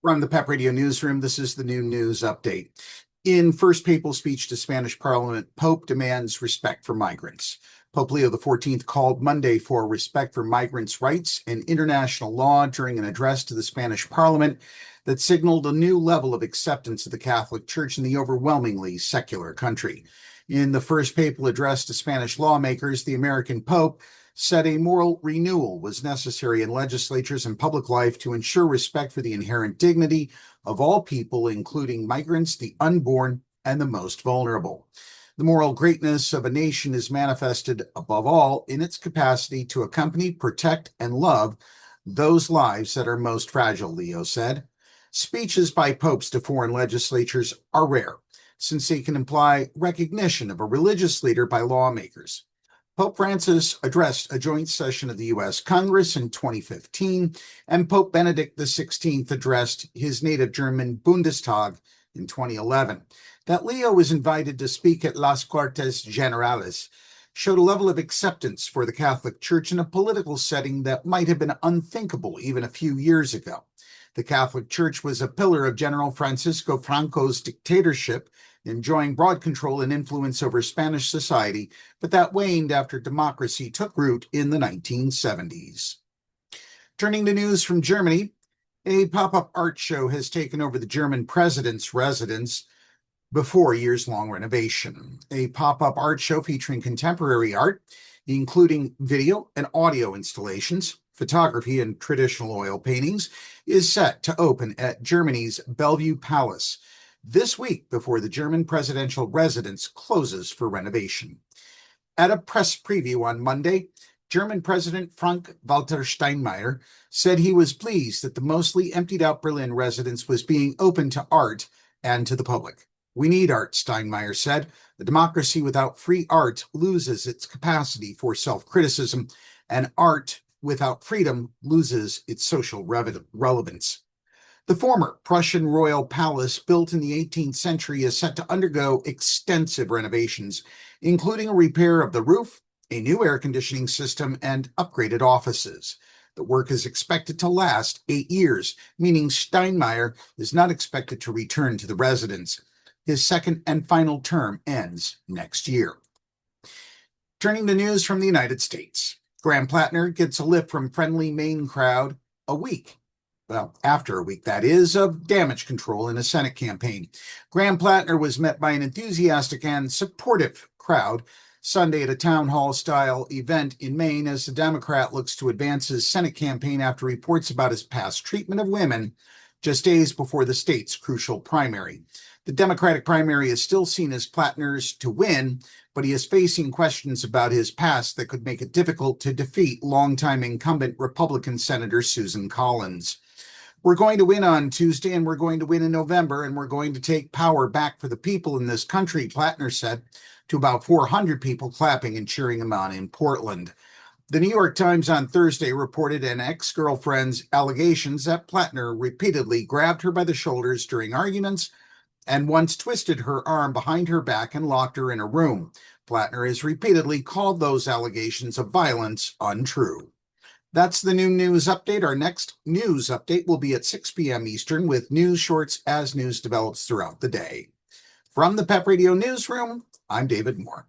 From the Pep Radio Newsroom, this is the new news update. In first papal speech to Spanish Parliament, Pope demands respect for migrants. Pope Leo XIV called Monday for respect for migrants' rights and international law during an address to the Spanish Parliament that signaled a new level of acceptance of the Catholic Church in the overwhelmingly secular country. In the first papal address to Spanish lawmakers, the American Pope said a moral renewal was necessary in legislatures and public life to ensure respect for the inherent dignity of all people, including migrants, the unborn, and the most vulnerable. The moral greatness of a nation is manifested, above all, in its capacity to accompany, protect, and love those lives that are most fragile, Leo said. Speeches by popes to foreign legislatures are rare, since they can imply recognition of a religious leader by lawmakers. Pope Francis addressed a joint session of the U.S. Congress in 2015, and Pope Benedict XVI addressed his native German Bundestag in 2011. That Leo was invited to speak at Las Cortes Generales showed a level of acceptance for the Catholic Church in a political setting that might have been unthinkable even a few years ago. The Catholic Church was a pillar of General Francisco Franco's dictatorship, enjoying broad control and influence over Spanish society, but that waned after democracy took root in the 1970s. Turning to news from Germany, a pop-up art show has taken over the German president's residence before years-long renovation. A pop-up art show featuring contemporary art, including video and audio installations, photography, and traditional oil paintings, is set to open at Germany's Bellevue Palace this week before the German presidential residence closes for renovation. At a press preview on Monday, German President Frank-Walter Steinmeier said he was pleased that the mostly emptied-out Berlin residence was being open to art and to the public. "We need art," Steinmeier said. "The democracy without free art loses its capacity for self-criticism, and art without freedom loses its social relevance." The former Prussian royal palace, built in the 18th century, is set to undergo extensive renovations, including a repair of the roof, a new air conditioning system, and upgraded offices. The work is expected to last 8 years, meaning Steinmeier is not expected to return to the residence. His second and final term ends next year. Turning to news from the United States, Graham Platner gets a lift from friendly Maine crowd after a week, that is, of damage control in a Senate campaign. Graham Platner was met by an enthusiastic and supportive crowd Sunday at a town hall-style event in Maine as the Democrat looks to advance his Senate campaign after reports about his past treatment of women just days before the state's crucial primary. The Democratic primary is still seen as Platner's to win, but he is facing questions about his past that could make it difficult to defeat longtime incumbent Republican Senator Susan Collins. "We're going to win on Tuesday, and we're going to win in November, and we're going to take power back for the people in this country," Platner said to about 400 people clapping and cheering him on in Portland. The New York Times on Thursday reported an ex-girlfriend's allegations that Platner repeatedly grabbed her by the shoulders during arguments and once twisted her arm behind her back and locked her in a room. Platner has repeatedly called those allegations of violence untrue. That's the new news update. Our next news update will be at 6 p.m. Eastern with news shorts as news develops throughout the day. From the Pep Radio Newsroom, I'm David Moore.